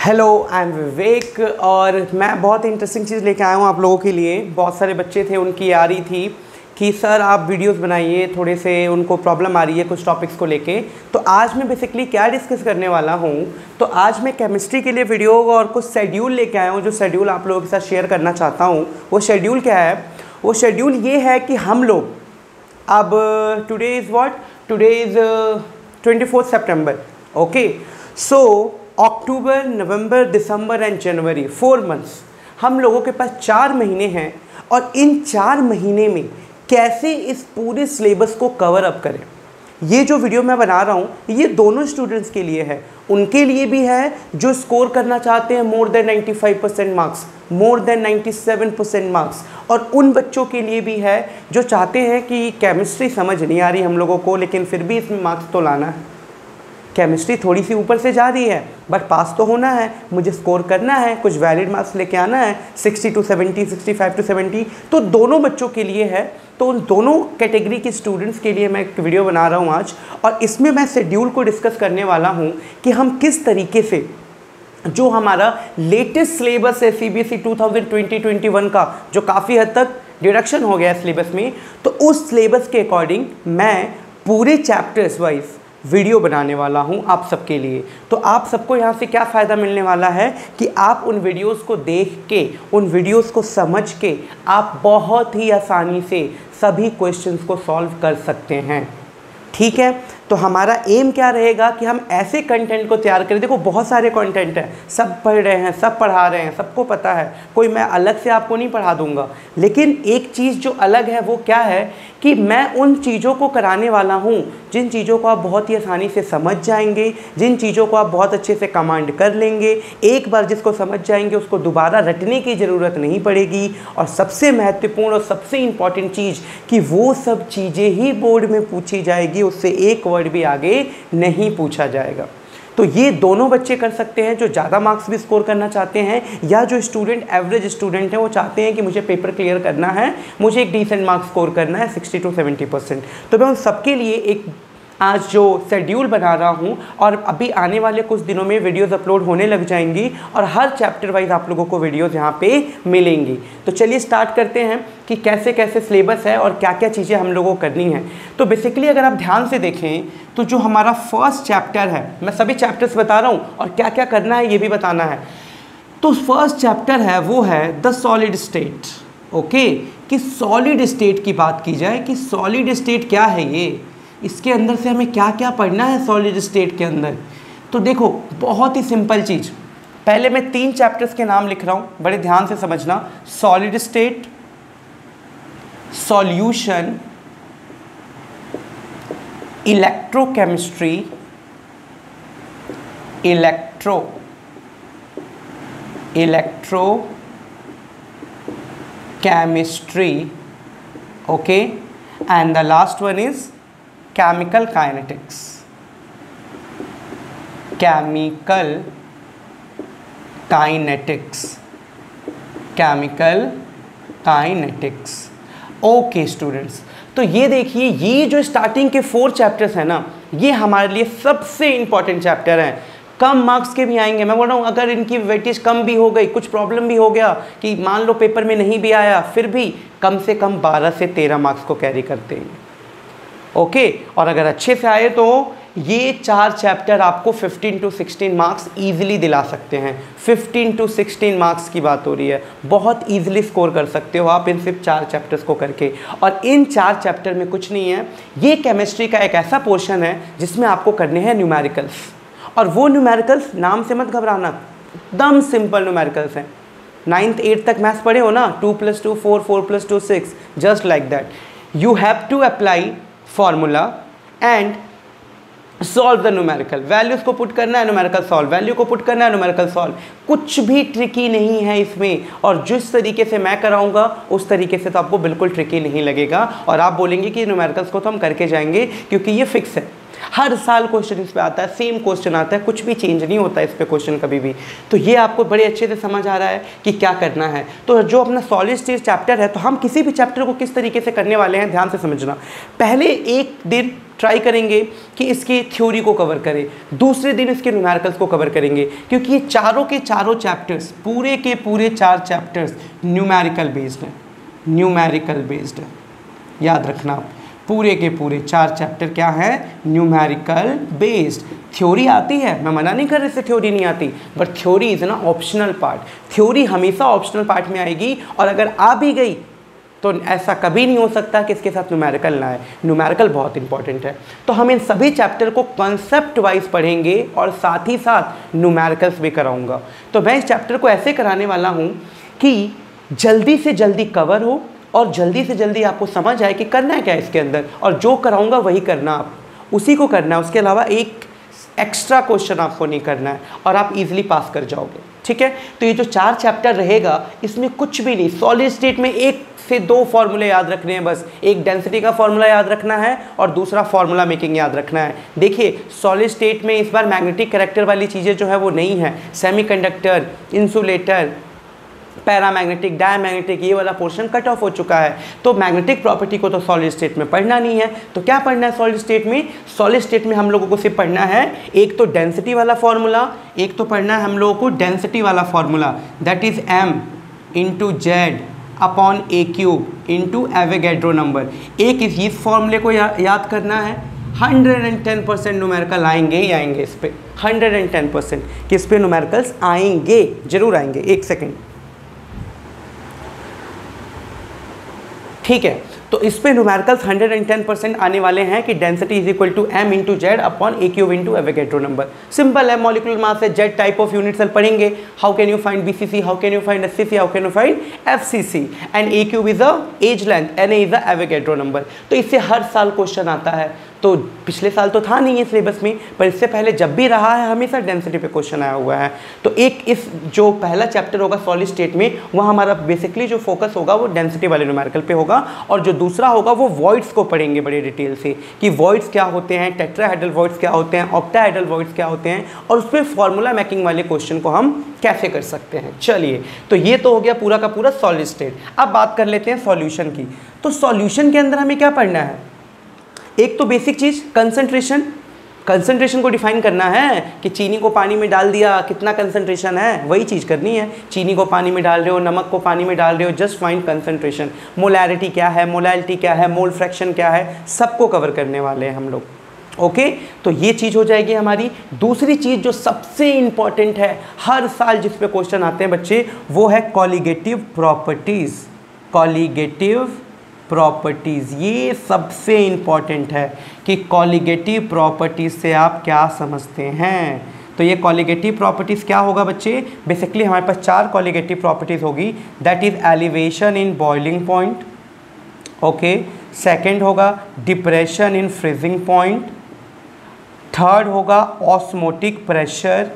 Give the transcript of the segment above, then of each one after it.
Hello, I am विवेक और मैं बहुत इंटरेस्टिंग चीज़ लेके आया हूँ आप लोगों के लिए। बहुत सारे बच्चे थे, उनकी आ रही थी कि सर आप वीडियोस बनाइए, थोड़े से उनको प्रॉब्लम आ रही है कुछ टॉपिक्स को लेके। तो आज मैं बेसिकली क्या डिस्कस करने वाला हूँ, तो आज मैं केमिस्ट्री के लिए वीडियो और कुछ शेड्यूल लेके आया हूँ, जो शेड्यूल आप लोगों के साथ शेयर करना चाहता हूँ। वो शेड्यूल क्या है? वो शेड्यूल ये है कि हम लोग अब today is what, today is 24 September. Okay, so October, November, December and January, 4 months हम लोगों के पास 4 महीने हैं। और इन 4 महीने में कैसे इस पूरे सिलेबस को कवर अप करें, ये जो वीडियो मैं बना रहा हूँ ये दोनों स्टूडेंट्स के लिए है। उनके लिए भी है जो स्कोर करना चाहते हैं more than 95% marks, more than 97% marks, और उन बच्चों के लिए भी है जो चाहते हैं कि केमिस्ट्री समझ नहीं आ रही हम लोगों को, लेकिन फिर भी इसमें मार्क्स तो लाना है। केमिस्ट्री थोड़ी सी ऊपर से जा रही है बट पास तो होना है, मुझे स्कोर करना है, कुछ वैलिड मार्क्स लेके आना है, 60 to 70, 65 to 70। तो दोनों बच्चों के लिए है। तो उन दोनों कैटेगरी के स्टूडेंट्स के लिए मैं एक वीडियो बना रहा हूँ आज, और इसमें मैं शेड्यूल को डिस्कस करने वाला हूँ कि हम किस तरीके से जो हमारा लेटेस्ट सिलेबस है CBSE 2020-21 का, जो काफ़ी हद तक डिडक्शन हो गया है सिलेबस में, तो उस सिलेबस के अकॉर्डिंग मैं पूरे चैप्टर्स वाइज वीडियो बनाने वाला हूं आप सबके लिए। तो आप सबको यहां से क्या फ़ायदा मिलने वाला है कि आप उन वीडियोस को देख के, उन वीडियोस को समझ के आप बहुत ही आसानी से सभी क्वेश्चंस को सॉल्व कर सकते हैं। ठीक है, तो हमारा एम क्या रहेगा कि हम ऐसे कंटेंट को तैयार करें। देखो बहुत सारे कंटेंट हैं, सब पढ़ रहे हैं, सब पढ़ा रहे हैं, सबको पता है, कोई मैं अलग से आपको नहीं पढ़ा दूंगा। लेकिन एक चीज़ जो अलग है वो क्या है कि मैं उन चीज़ों को कराने वाला हूँ जिन चीज़ों को आप बहुत ही आसानी से समझ जाएंगे, जिन चीज़ों को आप बहुत अच्छे से कमांड कर लेंगे। एक बार जिसको समझ जाएंगे उसको दोबारा रटने की ज़रूरत नहीं पड़ेगी। और सबसे महत्वपूर्ण और सबसे इम्पॉर्टेंट चीज़ कि वो सब चीज़ें ही बोर्ड में पूछी जाएगी, उससे एक वर्ड भी आगे नहीं पूछा जाएगा। तो ये दोनों बच्चे कर सकते हैं जो ज़्यादा मार्क्स भी स्कोर करना चाहते हैं, या जो स्टूडेंट एवरेज स्टूडेंट है वो चाहते हैं कि मुझे पेपर क्लियर करना है, मुझे एक डिसेंट मार्क्स स्कोर करना है 60 to 70%। तो मैं उन सबके लिए एक आज जो शेड्यूल बना रहा हूँ, और अभी आने वाले कुछ दिनों में वीडियोस अपलोड होने लग जाएंगी और हर चैप्टर वाइज आप लोगों को वीडियोस यहाँ पे मिलेंगी। तो चलिए स्टार्ट करते हैं कि कैसे कैसे सिलेबस है और क्या क्या चीज़ें हम लोगों को करनी है। तो बेसिकली अगर आप ध्यान से देखें तो जो हमारा फर्स्ट चैप्टर है, मैं सभी चैप्टर्स बता रहा हूँ और क्या क्या करना है ये भी बताना है। तो फर्स्ट चैप्टर है वो है द सॉलिड स्टेट। ओके, कि सॉलिड स्टेट की बात की जाए कि सॉलिड स्टेट क्या है, ये इसके अंदर से हमें क्या क्या पढ़ना है सॉलिड स्टेट के अंदर। तो देखो बहुत ही सिंपल चीज़, पहले मैं 3 चैप्टर्स के नाम लिख रहा हूँ, बड़े ध्यान से समझना। Solid state, solution, electrochemistry, electrochemistry, okay, and the last one is chemical kinetics, chemical kinetics। Okay students, तो ये देखिए ये जो स्टार्टिंग के 4 चैप्टर्स हैं ना, ये हमारे लिए सबसे इंपॉर्टेंट चैप्टर हैं। कम मार्क्स के भी आएंगे, मैं बोल रहा हूँ अगर इनकी वेटेज कम भी हो गई, कुछ प्रॉब्लम भी हो गया कि मान लो पेपर में नहीं भी आया, फिर भी कम से कम 12 से 13 मार्क्स को कैरी करते हैं। ओके, और अगर अच्छे से आए तो ये 4 चैप्टर आपको 15 to 16 मार्क्स ईजिली दिला सकते हैं। 15 to 16 मार्क्स की बात हो रही है, बहुत ईजिली स्कोर कर सकते हो आप इन सिर्फ 4 चैप्टर्स को करके। और इन 4 चैप्टर में कुछ नहीं है, ये केमिस्ट्री का एक ऐसा पोर्शन है जिसमें आपको करने हैं न्यूमेरिकल्स। और वो न्यूमेरिकल्स नाम से मत घबराना, एकदम सिंपल न्यूमेरिकल्स हैं। 9th 8th तक मैथ्स पढ़े हो ना, 2 + 2 4, 4 + 2 6, just like that you have to apply formula and solve the numerical. Values को पुट करना है, न्यूमेरिकल सॉल्व, वैल्यू को पुट करना है, न्यूमेरिकल सॉल्व। कुछ भी ट्रिकी नहीं है इसमें, और जिस तरीके से मैं कराऊंगा उस तरीके से तो आपको बिल्कुल ट्रिकी नहीं लगेगा, और आप बोलेंगे कि न्यूमेरिकल्स को तो हम करके जाएंगे क्योंकि ये फिक्स है। हर साल क्वेश्चन इस पे आता है, सेम क्वेश्चन आता है, कुछ भी चेंज नहीं होता है इस पे क्वेश्चन कभी भी। तो ये आपको बड़े अच्छे से समझ आ रहा है कि क्या करना है। तो जो अपना सॉलिड स्टेट चैप्टर है, तो हम किसी भी चैप्टर को किस तरीके से करने वाले हैं, ध्यान से समझना। पहले एक दिन ट्राई करेंगे कि इसकी थ्योरी को कवर करें, दूसरे दिन इसके न्यूमेरिकल्स को कवर करेंगे, क्योंकि ये चारों के चारों चैप्टर्स, पूरे के पूरे 4 चैप्टर्स न्यूमेरिकल बेस्ड है, न्यूमेरिकल बेस्ड है, याद रखना आप। पूरे के पूरे 4 चैप्टर क्या है, न्यूमेरिकल बेस्ड। थ्योरी आती है, मैं मना नहीं कर रही से थ्योरी नहीं आती, बट थ्योरी इज़ ना ऑप्शनल पार्ट। थ्योरी हमेशा ऑप्शनल पार्ट में आएगी, और अगर आ भी गई तो ऐसा कभी नहीं हो सकता कि इसके साथ न्यूमेरिकल ना आए। न्यूमेरिकल बहुत इंपॉर्टेंट है। तो हम इन सभी चैप्टर को कॉन्सेप्ट वाइज पढ़ेंगे और साथ ही साथ न्यूमेरिकल्स भी कराऊंगा। तो मैं इस चैप्टर को ऐसे कराने वाला हूँ कि जल्दी से जल्दी कवर हो और जल्दी से जल्दी आपको समझ आए कि करना है क्या इसके अंदर, और जो कराऊंगा वही करना, आप उसी को करना है। उसके अलावा एक एक्स्ट्रा क्वेश्चन आपको नहीं करना है, और आप इजीली पास कर जाओगे। ठीक है, तो ये जो 4 चैप्टर रहेगा, इसमें कुछ भी नहीं, सॉलिड स्टेट में 1 से 2 फॉर्मूले याद रखने हैं बस। एक डेंसिटी का फॉर्मूला याद रखना है और दूसरा फॉर्मूला मेकिंग याद रखना है। देखिए सॉलिड स्टेट में इस बार मैग्नेटिक कैरेक्टर वाली चीज़ें जो है वो नहीं है। सेमीकंडक्टर, इंसुलेटर, पैरामैग्नेटिक, डायमैग्नेटिक, ये वाला पोर्शन कट ऑफ हो चुका है। तो मैग्नेटिक प्रॉपर्टी को तो सॉलिड स्टेट में पढ़ना नहीं है। तो क्या पढ़ना है सॉलिड स्टेट में? सॉलिड स्टेट में हम लोगों को सिर्फ पढ़ना है एक तो डेंसिटी वाला फॉर्मूला, एक तो पढ़ना है हम लोगों को डेंसिटी वाला formula, that is m into z upon a cube into Avogadro number. एक इस फॉर्मूले को याद करना है। 110% न्यूमेरिकल आएंगे ही आएंगे इस पे, 110% किस पे न्यूमेरिकल्स आएंगे, जरूर आएंगे। एक सेकेंड, ठीक है। तो इस पे न्यूमेरिकल्स 110% आने वाले हैं कि density is equal to m into z upon a cube into Avogadro number. Simple है, मॉलिक्यूलर मास है, z type of unit cell पढ़ेंगे। How can you find BCC, how can you find SCC, how can you find FCC, and a cube is a edge length, Na is a Avogadro number. तो इससे हर साल question आता है। तो पिछले साल तो था नहीं है सिलेबस में, पर इससे पहले जब भी रहा है हमेशा डेंसिटी पे क्वेश्चन आया हुआ है। तो एक इस जो पहला चैप्टर होगा सॉलिड स्टेट में, वह हमारा बेसिकली जो फोकस होगा वो डेंसिटी वाले न्यूमेरिकल पे होगा, और जो दूसरा होगा वो वॉइड्स को पढ़ेंगे बड़े डिटेल से कि वॉइड्स क्या होते हैं, टेट्राहेड्रल वॉइड्स क्या होते हैं, ऑक्टाहेड्रल वॉइड्स क्या होते हैं, और उस पर फॉर्मूला मेकिंग वाले क्वेश्चन को हम कैसे कर सकते हैं। चलिए, तो ये तो हो गया पूरा का पूरा सॉलिड स्टेट। अब बात कर लेते हैं सॉल्यूशन की। तो सॉल्यूशन के अंदर हमें क्या पढ़ना है? एक तो बेसिक चीज़ कंसंट्रेशन, कंसंट्रेशन को डिफाइन करना है कि चीनी को पानी में डाल दिया, कितना कंसंट्रेशन है, वही चीज़ करनी है। चीनी को पानी में डाल रहे हो, नमक को पानी में डाल रहे हो, जस्ट फाइंड कंसंट्रेशन। मोलैरिटी क्या है, मोलैलिटी क्या है, मोल फ्रैक्शन क्या है, सबको कवर करने वाले हैं हम लोग। ओके, तो ये चीज़ हो जाएगी हमारी। दूसरी चीज़ जो सबसे इंपॉर्टेंट है, हर साल जिस पे क्वेश्चन आते हैं बच्चे, वो है कॉलिगेटिव प्रॉपर्टीज़। कॉलिगेटिव प्रॉपर्टीज़, ये सबसे इम्पॉर्टेंट है कि कॉलिगेटिव प्रॉपर्टीज़ से आप क्या समझते हैं। तो ये कॉलिगेटिव प्रॉपर्टीज़ क्या होगा बच्चे? बेसिकली हमारे पास 4 कॉलिगेटिव प्रॉपर्टीज़ होगी, that is elevation in boiling point, okay. Second होगा depression in freezing point, third होगा ऑस्मोटिक प्रेशर,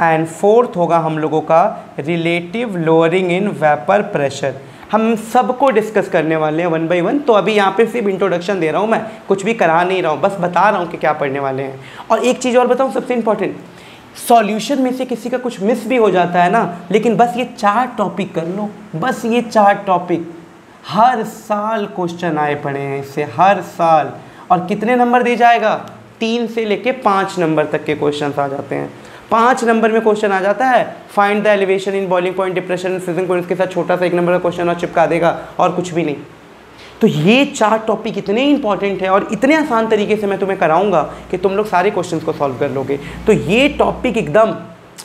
एंड फोर्थ होगा हम लोगों का relative lowering in vapour pressure. हम सबको डिस्कस करने वाले हैं 1 by 1। तो अभी यहाँ पे सिर्फ इंट्रोडक्शन दे रहा हूँ, मैं कुछ भी करा नहीं रहा हूँ, बस बता रहा हूँ कि क्या पढ़ने वाले हैं। और एक चीज़ और बताऊँ सबसे इंपॉर्टेंट, सॉल्यूशन में से किसी का कुछ मिस भी हो जाता है ना, लेकिन बस ये 4 टॉपिक कर लो, बस ये 4 टॉपिक हर साल क्वेश्चन आए पड़े हैं इससे, हर साल। और कितने नंबर दे जाएगा? 3 से लेके 5 नंबर तक के क्वेश्चन आ जाते हैं। 5 नंबर में क्वेश्चन आ जाता है, find the elevation in boiling point, depression in freezing point, के साथ छोटा सा 1 नंबर का क्वेश्चन और चिपका देगा, और कुछ भी नहीं। तो ये 4 टॉपिक इतने इंपॉर्टेंट है और इतने आसान तरीके से मैं तुम्हें कराऊंगा कि तुम लोग सारे क्वेश्चंस को सॉल्व कर लोगे। तो ये टॉपिक एकदम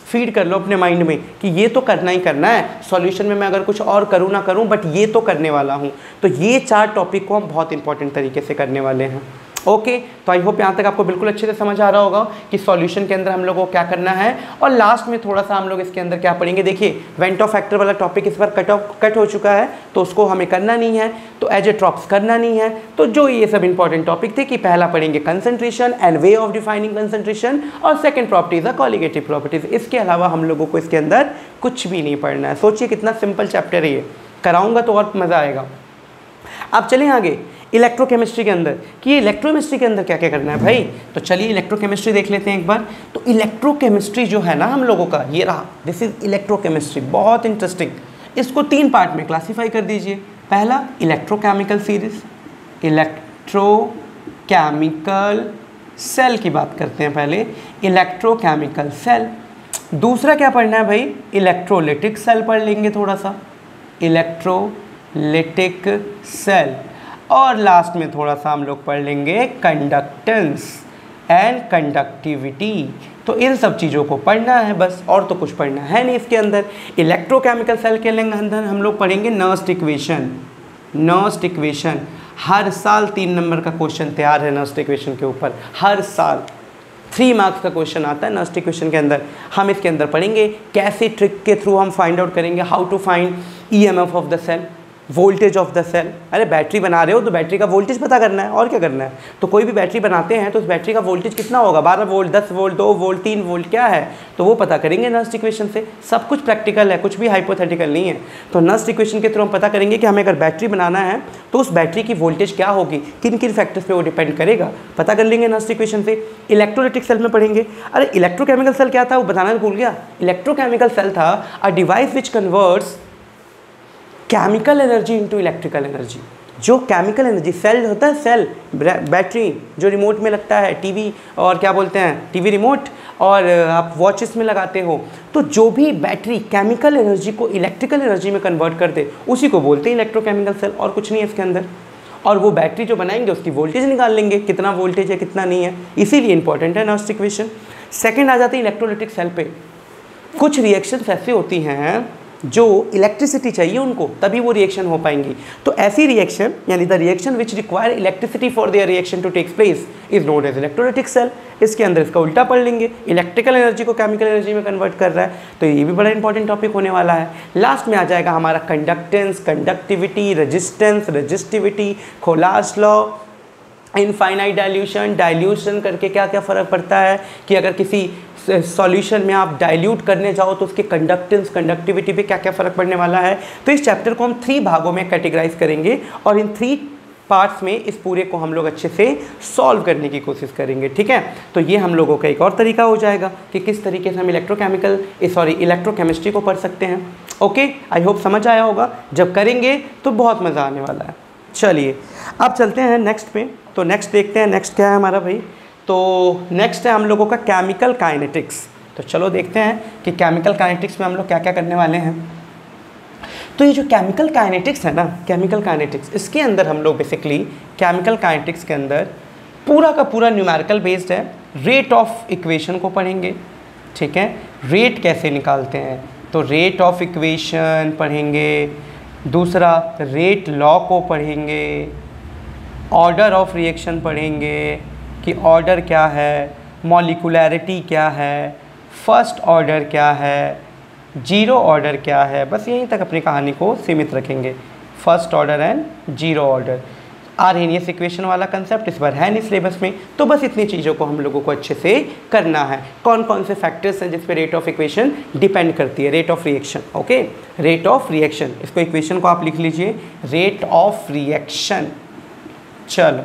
फीड कर लो अपने माइंड में कि ये तो करना ही करना है। सॉल्यूशन में मैं अगर कुछ और करूँ ना करूँ, बट ये तो करने वाला हूँ। तो ये 4 टॉपिक को हम बहुत इंपॉर्टेंट तरीके से करने वाले हैं। ओके, तो आई होप यहाँ तक आपको बिल्कुल अच्छे से समझ आ रहा होगा कि सॉल्यूशन के अंदर हम लोगों को क्या करना है। और लास्ट में थोड़ा सा हम लोग इसके अंदर क्या पढ़ेंगे, देखिए वेंटो फैक्टर वाला टॉपिक इस बार कट हो चुका है, तो उसको हमें करना नहीं है। तो एजेट्रॉप्स करना नहीं है। तो जो ये सब इंपॉर्टेंट टॉपिक थे कि पहला पढ़ेंगे concentration and way of defining concentration, और सेकंड प्रॉपर्टीज है कॉलिगेटिव प्रॉपर्टीज। इसके अलावा हम लोगों को इसके अंदर कुछ भी नहीं पढ़ना है। सोचिए कितना सिंपल चैप्टर है ये, कराऊंगा तो और मज़ा आएगा। अब चलें आगे। इलेक्ट्रोकेमिस्ट्री के अंदर कि ये इलेक्ट्रोकेमिस्ट्री के अंदर क्या क्या करना है भाई। तो चलिए इलेक्ट्रोकेमिस्ट्री देख लेते हैं एक बार। तो इलेक्ट्रोकेमिस्ट्री जो है ना हम लोगों का, ये रहा, दिस इज इलेक्ट्रोकेमिस्ट्री, बहुत इंटरेस्टिंग। इसको 3 पार्ट में क्लासीफाई कर दीजिए। पहला इलेक्ट्रोकेमिकल सीरीज, इलेक्ट्रोकेमिकल सेल की बात करते हैं पहले, इलेक्ट्रोकेमिकल सेल। दूसरा क्या पढ़ना है भाई, इलेक्ट्रोलिटिक सेल पढ़ लेंगे थोड़ा सा, इलेक्ट्रोलिटिक सेल। और लास्ट में थोड़ा सा हम लोग पढ़ लेंगे कंडक्टेंस एंड कंडक्टिविटी। तो इन सब चीज़ों को पढ़ना है बस, और तो कुछ पढ़ना है नहीं इसके अंदर। इलेक्ट्रोकेमिकल सेल के अंदर हम लोग पढ़ेंगे नर्स्ट इक्वेशन। नर्स्ट इक्वेशन हर साल 3 नंबर का क्वेश्चन तैयार है नर्स्ट इक्वेशन के ऊपर, हर साल 3 मार्क्स का क्वेश्चन आता है नर्स्ट इक्वेशन के अंदर। हम इसके अंदर पढ़ेंगे कैसे ट्रिक के थ्रू हम फाइंड आउट करेंगे how to find EMF of the cell, voltage of the cell. अरे बैटरी बना रहे हो तो बैटरी का वोल्टेज पता करना है, और क्या करना है। तो कोई भी बैटरी बनाते हैं तो उस बैटरी का वोल्टेज कितना होगा, 12 वोल्ट, 10 वोल्ट, 2 वोल्ट, 3 वोल्ट क्या है, तो वो पता करेंगे नर्स्ट इक्वेशन से। सब कुछ प्रैक्टिकल है, कुछ भी हाइपोथेटिकल नहीं है। तो नर्स्ट इक्वेशन के थ्रू हम पता करेंगे कि हमें अगर बैटरी बनाना है तो उस बैटरी की वोल्टेज क्या होगी, किन किन फैक्टर्स पे वो डिपेंड करेगा, पता कर लेंगे नर्स्ट इक्वेशन से। इलेक्ट्रोलिटिक सेल में पढ़ेंगे। अरे इलेक्ट्रोकेमिकल सेल क्या था वो बताना भूल गया। इलेक्ट्रोकेमिकल सेल था a device which converts chemical energy into electrical energy. जो केमिकल एनर्जी, सेल होता है, सेल बैटरी जो रिमोट में लगता है, टीवी और क्या बोलते हैं, टीवी रिमोट, और आप वॉचेस में लगाते हो, तो जो भी बैटरी केमिकल एनर्जी को इलेक्ट्रिकल एनर्जी में कन्वर्ट कर दे उसी को बोलते हैं इलेक्ट्रोकेमिकल सेल, और कुछ नहीं है इसके अंदर। और वो बैटरी जो बनाएंगे उसकी वोल्टेज निकाल लेंगे, कितना वोल्टेज है कितना नहीं है, इसीलिए इंपॉर्टेंट है नर्स्ट इक्वेशन। सेकेंड आ जाती है इलेक्ट्रोलिटिक सेल पे। कुछ रिएक्शंस ऐसे होती हैं जो इलेक्ट्रिसिटी चाहिए उनको, तभी वो रिएक्शन हो पाएंगी। तो ऐसी रिएक्शन यानी the reaction which require electricity for their reaction to takes place is known as electrolytic cell. इसके अंदर इसका उल्टा पढ़ लेंगे, इलेक्ट्रिकल एनर्जी को केमिकल एनर्जी में कन्वर्ट कर रहा है, तो ये भी बड़ा इंपॉर्टेंट टॉपिक होने वाला है। लास्ट में आ जाएगा हमारा conductance, conductivity, resistance, resistivity, Kohlrausch law, infinite dilution, dilution करके क्या क्या फ़र्क पड़ता है कि अगर किसी सॉल्यूशन में आप डाइल्यूट करने जाओ तो उसके कंडक्टेंस, कंडक्टिविटी पे क्या क्या फ़र्क पड़ने वाला है। तो इस चैप्टर को हम 3 भागों में कैटेगराइज करेंगे और इन 3 पार्ट्स में इस पूरे को हम लोग अच्छे से सॉल्व करने की कोशिश करेंगे, ठीक है। तो ये हम लोगों का एक और तरीका हो जाएगा कि किस तरीके से हम इलेक्ट्रोकेमिस्ट्री को पढ़ सकते हैं। ओके, आई होप समझ आया होगा। जब करेंगे तो बहुत मज़ा आने वाला है। चलिए अब चलते हैं नेक्स्ट पे। तो नेक्स्ट देखते हैं, नेक्स्ट क्या है हमारा भाई। तो नेक्स्ट है हम लोगों का केमिकल काइनेटिक्स। तो चलो देखते हैं कि केमिकल काइनेटिक्स में हम लोग क्या क्या करने वाले हैं। तो ये जो केमिकल काइनेटिक्स है ना, केमिकल काइनेटिक्स, इसके अंदर हम लोग बेसिकली केमिकल काइनेटिक्स के अंदर पूरा का पूरा न्यूमेरिकल बेस्ड है। रेट ऑफ इक्वेशन को पढ़ेंगे, ठीक है। रेट कैसे निकालते हैं, तो रेट ऑफ इक्वेशन पढ़ेंगे। दूसरा रेट लॉ को पढ़ेंगे। ऑर्डर ऑफ रिएक्शन पढ़ेंगे कि ऑर्डर क्या है, मॉलिकुलैरिटी क्या है, फर्स्ट ऑर्डर क्या है, जीरो ऑर्डर क्या है। बस यहीं तक अपनी कहानी को सीमित रखेंगे, first order and zero order. Arrhenius equation वाला कंसेप्ट इस बार है नहीं सिलेबस में, तो बस इतनी चीज़ों को हम लोगों को अच्छे से करना है। कौन कौन से फैक्टर्स हैं जिस पे रेट ऑफ इक्वेशन डिपेंड करती है, rate of reaction. Okay, rate of reaction, इसको इक्वेशन को आप लिख लीजिए, रेट ऑफ रिएक्शन। चलो,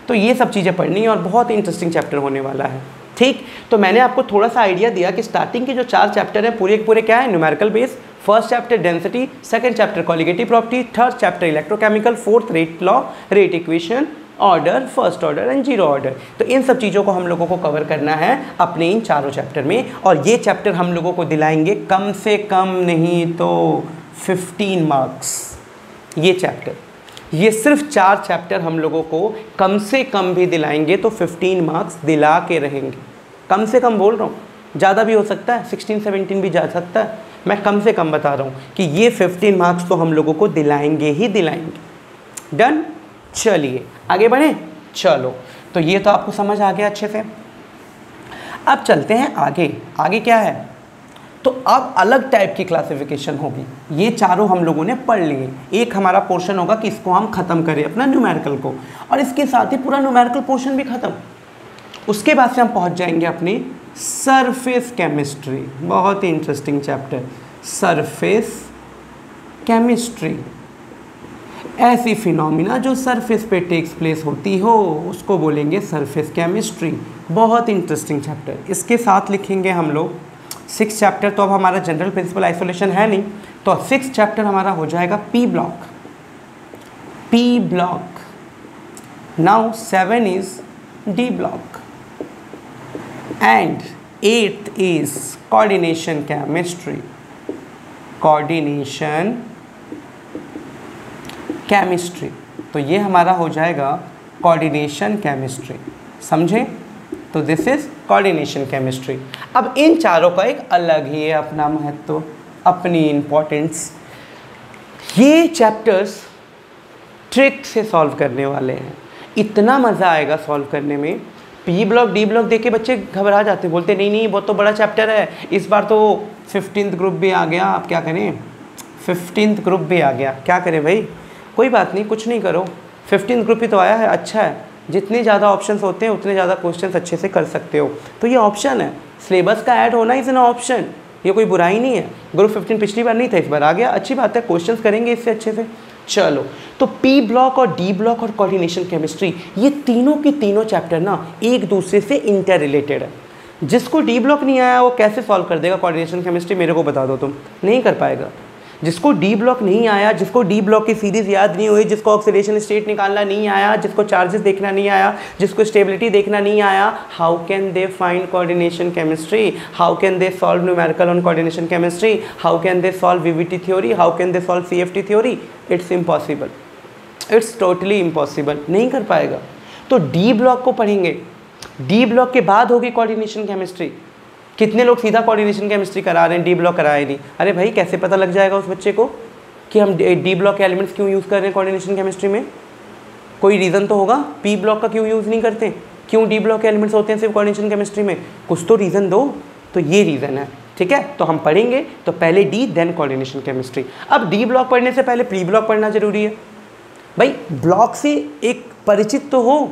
तो ये सब चीज़ें पढ़नी है और बहुत ही इंटरेस्टिंग चैप्टर होने वाला है, ठीक। तो मैंने आपको थोड़ा सा आइडिया दिया कि स्टार्टिंग के जो 4 चैप्टर हैं पूरे के पूरे क्या है, numerical base. First chapter density, second chapter colligative property, third chapter electrochemical, fourth rate law, rate equation, order, first order and zero order. तो इन सब चीज़ों को हम लोगों को कवर करना है अपने इन चारों चैप्टर में। और ये चैप्टर हम लोगों को दिलाएंगे कम से कम नहीं तो 15 मार्क्स। ये चैप्टर, ये सिर्फ 4 चैप्टर हम लोगों को कम से कम भी दिलाएंगे तो 15 मार्क्स दिला के रहेंगे। कम से कम बोल रहा हूँ, ज़्यादा भी हो सकता है, 16-17 भी जा सकता है। मैं कम से कम बता रहा हूँ कि ये 15 मार्क्स तो हम लोगों को दिलाएंगे ही दिलाएंगे। डन, चलिए आगे बढ़ें। चलो, तो ये तो आपको समझ आ गया अच्छे से। अब चलते हैं आगे। आगे क्या है, तो अब अलग टाइप की क्लासिफिकेशन होगी। ये चारों हम लोगों ने पढ़ लिए। एक हमारा पोर्शन होगा कि इसको हम ख़त्म करें अपना न्यूमेरिकल को, और इसके साथ ही पूरा न्यूमेरिकल पोर्शन भी ख़त्म। उसके बाद से हम पहुंच जाएंगे अपनी सरफेस केमिस्ट्री। बहुत ही इंटरेस्टिंग चैप्टर, सरफेस केमिस्ट्री। ऐसी फिनोमिना जो सरफेस पे टेक्स प्लेस होती हो उसको बोलेंगे सरफेस केमिस्ट्री। बहुत इंटरेस्टिंग चैप्टर, इसके साथ लिखेंगे हम लोग 6 चैप्टर। तो अब हमारा जनरल प्रिंसिपल आइसोलेशन है नहीं, तो 6 चैप्टर हमारा हो जाएगा P block. P block. Now 7 is D block and 8th is coordination chemistry. Coordination chemistry, तो ये हमारा हो जाएगा कोऑर्डिनेशन केमिस्ट्री, समझे? तो दिस इज कोऑर्डिनेशन केमिस्ट्री। अब इन चारों का एक अलग ही है अपना महत्व, अपनी इम्पोर्टेंस। ये चैप्टर्स ट्रिक से सॉल्व करने वाले हैं, इतना मज़ा आएगा सॉल्व करने में। पी ब्लॉक डी ब्लॉक देख के बच्चे घबरा जाते हैं, बोलते नहीं नहीं बहुत तो बड़ा चैप्टर है, इस बार तो 15th ग्रुप भी आ गया, आप क्या करें? 15th ग्रुप भी आ गया, क्या करें भाई? कोई बात नहीं, कुछ नहीं करो, 15th ग्रुप ही तो आया है, अच्छा है। जितने ज़्यादा ऑप्शंस होते हैं उतने ज़्यादा क्वेश्चंस अच्छे से कर सकते हो। तो ये ऑप्शन है, सिलेबस का ऐड होना इज़ एन ऑप्शन, ये कोई बुराई नहीं है। ग्रुप 15 पिछली बार नहीं था, इस बार आ गया, अच्छी बात है, क्वेश्चंस करेंगे इससे अच्छे से। चलो, तो पी ब्लॉक और डी ब्लॉक और कोऑर्डिनेशन केमिस्ट्री, ये तीनों के तीनों चैप्टर ना एक दूसरे से इंटर रिलेटेड है। जिसको डी ब्लॉक नहीं आया वो कैसे सॉल्व कर देगा कोऑर्डिनेशन केमिस्ट्री? मेरे को बता दो, तुम नहीं कर पाएगा। जिसको डी ब्लॉक नहीं आया, जिसको डी ब्लॉक की सीरीज याद नहीं हुई, जिसको ऑक्सीडेशन स्टेट निकालना नहीं आया, जिसको चार्जेस देखना नहीं आया, जिसको स्टेबिलिटी देखना नहीं आया, how can they find coordination chemistry? How can they solve numerical on coordination chemistry? How can they solve VVT theory? How can they solve CFT theory? It's impossible, it's totally impossible, नहीं कर पाएगा। तो D block को पढ़ेंगे, D block के बाद होगी coordination chemistry. कितने लोग सीधा कोऑर्डिनेशन केमिस्ट्री करा रहे हैं, डी ब्लॉक कराए नहीं? अरे भाई कैसे पता लग जाएगा उस बच्चे को कि हम डी ब्लॉक के एलिमेंट्स क्यों यूज़ कर रहे हैं कोऑर्डिनेशन केमिस्ट्री में? कोई रीज़न तो होगा, पी ब्लॉक का क्यों यूज़ नहीं करते, क्यों डी ब्लॉक के एलिमेंट्स होते हैं सिर्फ कोऑर्डिनेशन केमिस्ट्री में? कुछ तो रीज़न दो। तो ये रीज़न है, ठीक है? तो हम पढ़ेंगे तो पहले डी देन कोऑर्डिनेशन केमिस्ट्री। अब डी ब्लॉक पढ़ने से पहले प्री ब्लॉक पढ़ना जरूरी है। भाई ब्लॉक से एक परिचित तो हो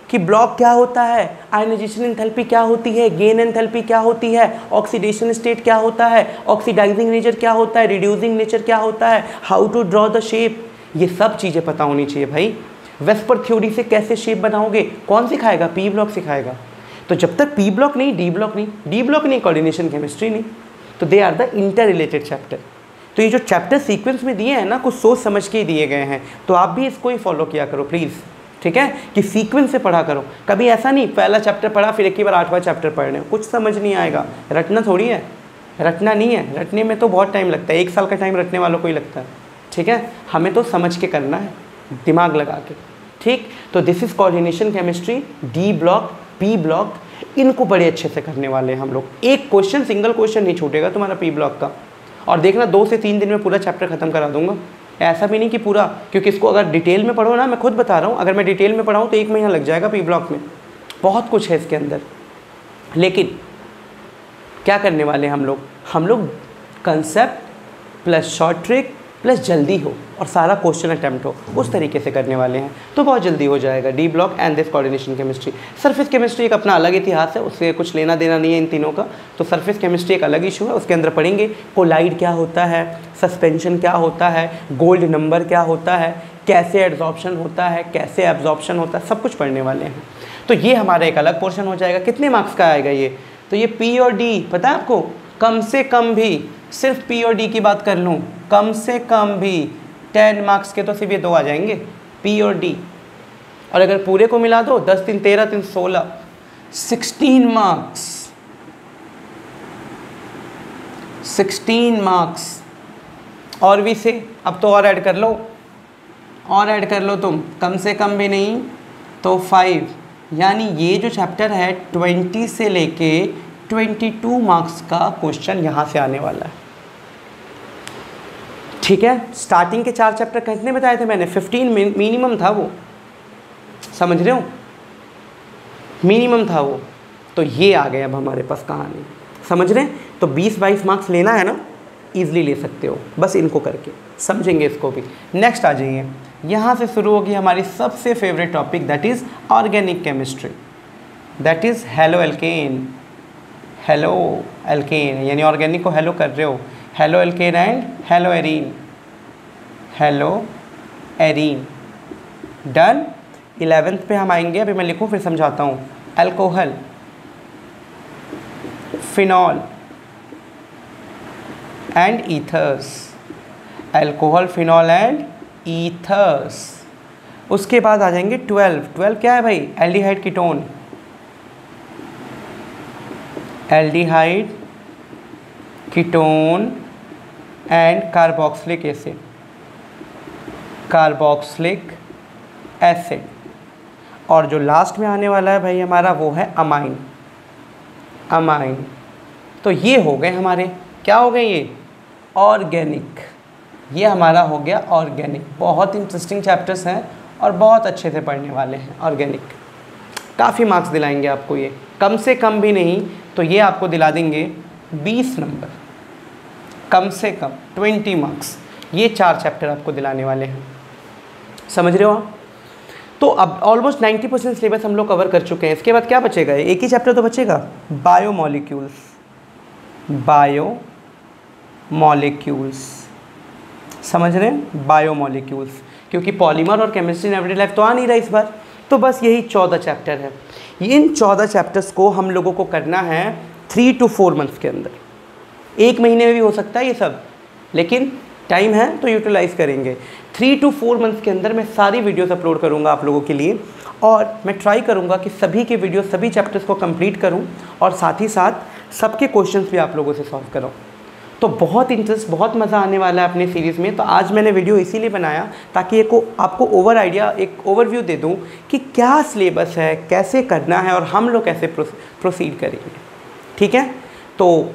कि ब्लॉक क्या होता है, आयनाइजेशन एंथैल्पी क्या होती है, गेन एंथैल्पी क्या होती है, ऑक्सीडेशन स्टेट क्या होता है, ऑक्सीडाइजिंग नेचर क्या होता है, रिड्यूसिंग नेचर क्या होता है, how to draw the shape, ये सब चीज़ें पता होनी चाहिए भाई। वेस्पर थ्योरी से कैसे शेप बनाओगे, कौन सिखाएगा? पी ब्लॉक सिखाएगा। तो जब तक पी ब्लॉक नहीं, डी ब्लॉक नहीं, डी ब्लॉक नहीं, कोऑर्डिनेशन केमिस्ट्री नहीं। तो they are the inter related chapter. तो ये जो चैप्टर सीक्वेंस में दिए हैं ना, कुछ सोच समझ के ही दिए गए हैं, तो आप भी इसको ही फॉलो किया करो प्लीज़, ठीक है? कि सीक्वेंस से पढ़ा करो। कभी ऐसा नहीं पहला चैप्टर पढ़ा फिर एक ही बार 8वां चैप्टर पढ़ रहे हो, कुछ समझ नहीं आएगा। रटना थोड़ी है, रटना नहीं है, रटने में तो बहुत टाइम लगता है, 1 साल का टाइम रटने वालों को ही लगता है, ठीक है? हमें तो समझ के करना है, दिमाग लगा के, ठीक? तो this is coordination chemistry, D block, P block, इनको बड़े अच्छे से करने वाले हैं हम लोग। एक क्वेश्चन, सिंगल क्वेश्चन नहीं छूटेगा तुम्हारा पी ब्लॉक का। और देखना 2 से 3 दिन में पूरा चैप्टर खत्म करा दूंगा, ऐसा भी नहीं कि पूरा, क्योंकि इसको अगर डिटेल में पढ़ो ना, मैं खुद बता रहा हूँ, अगर मैं डिटेल में पढ़ाऊँ तो 1 महीना लग जाएगा पी ब्लॉक में, बहुत कुछ है इसके अंदर। लेकिन क्या करने वाले हैं हम लोग concept plus short trick plus जल्दी हो और सारा क्वेश्चन अटैम्प्ट हो, उस तरीके से करने वाले हैं, तो बहुत जल्दी हो जाएगा D block and this coordination chemistry. Surface chemistry एक अपना अलग इतिहास है, उससे कुछ लेना देना नहीं है इन तीनों का। तो सरफेस केमिस्ट्री एक अलग इशू है, उसके अंदर पढ़ेंगे कोलाइड क्या होता है, सस्पेंशन क्या होता है, गोल्ड नंबर क्या होता है, कैसे एड्जॉर्प्शन होता है, कैसे एब्जॉर्प्शन होता है, सब कुछ पढ़ने वाले हैं। तो ये हमारा एक अलग पोर्शन हो जाएगा। कितने मार्क्स का आएगा ये? तो ये पी और डी पता है आपको, कम से कम भी सिर्फ पी और डी की बात कर लूँ, कम से कम भी 10 मार्क्स के तो सिर्फ ये 2 आ जाएंगे, पी और डी। और अगर पूरे को मिला दो 10 3 13 3 16 16 मार्क्स, 16 मार्क्स। और भी से अब तो और ऐड कर लो, और ऐड कर लो तुम, कम से कम भी नहीं तो 5, यानी ये जो चैप्टर है 20 से लेके 22 मार्क्स का क्वेश्चन यहाँ से आने वाला है, ठीक है? स्टार्टिंग के 4 चैप्टर कितने बताए थे मैंने? 15 मिनिमम था वो, समझ रहे हो, मिनिमम था वो। तो ये आ गए अब हमारे पास कहानी, समझ रहे हैं? तो 20-22 मार्क्स लेना है ना, ईजिली ले सकते हो बस इनको करके, समझेंगे इसको भी। नेक्स्ट आ जाइए, यहाँ से शुरू होगी हमारी सबसे favourite topic, that is organic chemistry, that is halo alkane. Halo alkane यानी ऑर्गेनिक को हेलो कर रहे हो, halo alkane and hello arene, hello arene. Done. 11th पे हम आएंगे, अभी मैं लिखूँ फिर समझाता हूँ। Alcohol, phenol and ethers. Alcohol, phenol and ethers. उसके बाद आ जाएंगे 12 क्या है भाई? Aldehyde ketone, aldehyde ketone and carboxylic acid, carboxylic acid. और जो लास्ट में आने वाला है भाई हमारा वो है अमाइन, अमाइन। तो ये हो गए हमारे, क्या हो गए ये? ऑर्गेनिक। ये हमारा हो गया ऑर्गेनिक। बहुत इंटरेस्टिंग चैप्टर्स हैं और बहुत अच्छे से पढ़ने वाले हैं। ऑर्गेनिक काफ़ी मार्क्स दिलाएंगे आपको, ये कम से कम भी नहीं तो ये आपको दिला देंगे 20 नंबर, कम से कम 20 मार्क्स। ये 4 चैप्टर आपको दिलाने वाले हैं, समझ रहे हो आप? तो अब ऑलमोस्ट 90% सिलेबस हम लोग कवर कर चुके हैं। इसके बाद क्या बचेगा? एक ही चैप्टर तो बचेगा, बायोमॉलिक्यूल्स। बायोमॉलिक्यूल्स, समझ रहे हैं? बायोमॉलिक्यूल्स, क्योंकि पॉलीमर और केमिस्ट्री इन एवरीडे लाइफ तो आ नहीं रहा इस बार। तो बस यही 14 चैप्टर है। इन 14 चैप्टर्स को हम लोगों को करना है 3 to 4 मंथ्स के अंदर। 1 महीने में भी हो सकता है ये सब, लेकिन टाइम है तो यूटिलाइज़ करेंगे। 3 to 4 मंथ्स के अंदर मैं सारी वीडियोस अपलोड करूंगा आप लोगों के लिए, और मैं ट्राई करूंगा कि सभी के वीडियो, सभी चैप्टर्स को कंप्लीट करूं और साथ ही साथ सबके क्वेश्चंस भी आप लोगों से सॉल्व करूं। तो बहुत इंटरेस्ट, बहुत मज़ा आने वाला है अपनी सीरीज़ में। तो आज मैंने वीडियो इसीलिए बनाया ताकि आपको एक ओवरव्यू दे दूं कि क्या सिलेबस है, कैसे करना है और हम लोग कैसे प्रोसीड करेंगे। ठीक है? तो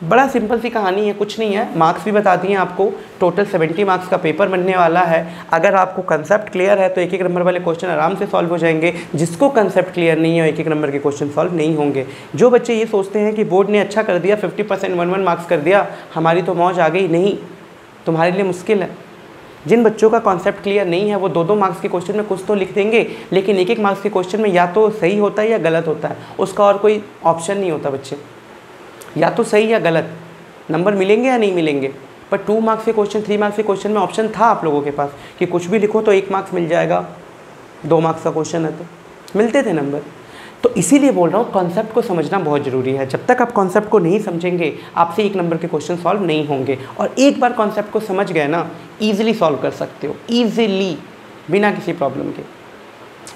बड़ा सिंपल सी कहानी है, कुछ नहीं है। मार्क्स भी बता दिए आपको। टोटल 70 मार्क्स का पेपर बनने वाला है। अगर आपको कंसेप्ट क्लियर है तो 1-1 नंबर वाले क्वेश्चन आराम से सॉल्व हो जाएंगे। जिसको कंसेप्ट क्लियर नहीं है 1-1 नंबर के क्वेश्चन सॉल्व नहीं होंगे। जो बच्चे ये सोचते हैं कि बोर्ड ने अच्छा कर दिया, 50% 1-1 मार्क्स कर दिया, हमारी तो मौज आ गई, नहीं, तुम्हारे लिए मुश्किल है। जिन बच्चों का कॉन्सेप्ट क्लियर नहीं है वो 2-2 मार्क्स के क्वेश्चन में कुछ तो लिख देंगे, लेकिन 1-1 मार्क्स के क्वेश्चन में या तो सही होता है या गलत होता है, उसका और कोई ऑप्शन नहीं होता बच्चे। या तो सही या गलत, नंबर मिलेंगे या नहीं मिलेंगे। पर 2 मार्क्स के क्वेश्चन, 3 मार्क्स के क्वेश्चन में ऑप्शन था आप लोगों के पास कि कुछ भी लिखो तो 1 मार्क्स मिल जाएगा, 2 मार्क्स का क्वेश्चन है तो मिलते थे नंबर। तो इसीलिए बोल रहा हूँ कॉन्सेप्ट को समझना बहुत ज़रूरी है। जब तक आप कॉन्सेप्ट को नहीं समझेंगे आपसे 1 नंबर के क्वेश्चन सॉल्व नहीं होंगे। और एक बार कॉन्सेप्ट को समझ गए ना, ईजिली सॉल्व कर सकते हो, ईजिली, बिना किसी प्रॉब्लम के।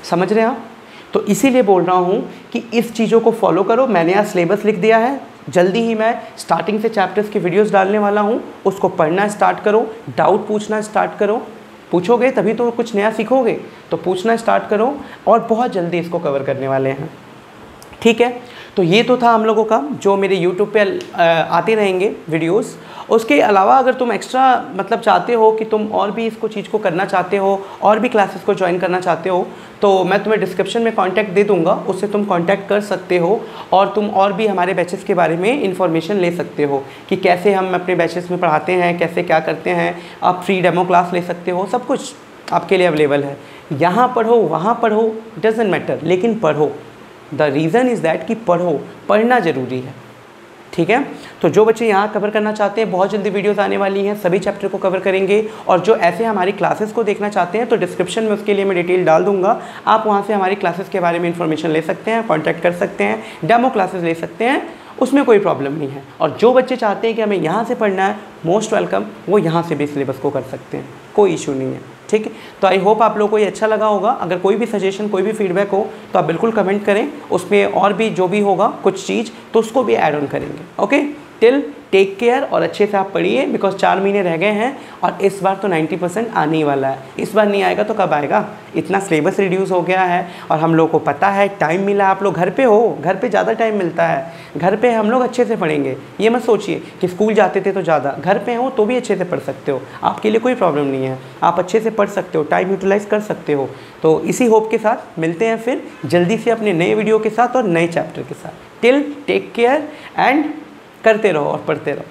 समझ रहे हैं आप? तो इसीलिए बोल रहा हूँ कि इस चीज़ों को फॉलो करो। मैंने यहाँ सिलेबस लिख दिया है, जल्दी ही मैं स्टार्टिंग से चैप्टर्स की वीडियोस डालने वाला हूँ, उसको पढ़ना स्टार्ट करो, डाउट पूछना स्टार्ट करो। पूछोगे तभी तो कुछ नया सीखोगे, तो पूछना स्टार्ट करो और बहुत जल्दी इसको कवर करने वाले हैं। ठीक है? तो ये तो था हम लोगों का जो मेरे YouTube पे आते रहेंगे वीडियोस। उसके अलावा अगर तुम एक्स्ट्रा मतलब चाहते हो कि तुम और भी इसको चीज़ को करना चाहते हो और भी क्लासेस को ज्वाइन करना चाहते हो, तो मैं तुम्हें डिस्क्रिप्शन में कांटेक्ट दे दूंगा, उससे तुम कांटेक्ट कर सकते हो और तुम और भी हमारे बैचेस के बारे में इंफॉर्मेशन ले सकते हो कि कैसे हम अपने बैचेस में पढ़ाते हैं, कैसे क्या करते हैं। आप फ्री डेमो क्लास ले सकते हो, सब कुछ आपके लिए अवेलेबल है। यहाँ पढ़ो वहाँ पढ़ो, डजेंट मैटर, लेकिन पढ़ो। द रीज़न इज़ दैट कि पढ़ो, पढ़ना ज़रूरी है। ठीक है? तो जो बच्चे यहाँ कवर करना चाहते हैं, बहुत जल्दी वीडियोस आने वाली हैं, सभी चैप्टर को कवर करेंगे। और जो ऐसे हमारी क्लासेस को देखना चाहते हैं तो डिस्क्रिप्शन में उसके लिए मैं डिटेल डाल दूंगा, आप वहाँ से हमारी क्लासेस के बारे में इंफॉर्मेशन ले सकते हैं, कॉन्टैक्ट कर सकते हैं, डेमो क्लासेस ले सकते हैं, उसमें कोई प्रॉब्लम नहीं है। और जो बच्चे चाहते हैं कि हमें यहाँ से पढ़ना है, मोस्ट वेलकम, वो यहाँ से भी सिलेबस को कर सकते हैं, कोई इशू नहीं है। ठीक है? तो आई होप आप लोगों को ये अच्छा लगा होगा। अगर कोई भी सजेशन, कोई भी फीडबैक हो तो आप बिल्कुल कमेंट करें, उसमें और भी जो भी होगा कुछ चीज़ तो उसको भी ऐड ऑन करेंगे। ओके, टिल टेक केयर और अच्छे से आप पढ़िए, बिकॉज 4 महीने रह गए हैं और इस बार तो 90% आने ही वाला है। इस बार नहीं आएगा तो कब आएगा? इतना सिलेबस रिड्यूस हो गया है और हम लोग को पता है, टाइम मिला, आप लोग घर पे हो, घर पे ज़्यादा टाइम मिलता है, घर पे हम लोग अच्छे से पढ़ेंगे। ये मत सोचिए कि स्कूल जाते थे तो ज़्यादा, घर पे हो तो भी अच्छे से पढ़ सकते हो, आपके लिए कोई प्रॉब्लम नहीं है, आप अच्छे से पढ़ सकते हो, टाइम यूटिलाइज़ कर सकते हो। तो इसी होप के साथ मिलते हैं फिर जल्दी से अपने नए वीडियो के साथ और नए चैप्टर के साथ। टिल टेक केयर एंड करते रहो और पढ़ते रहो।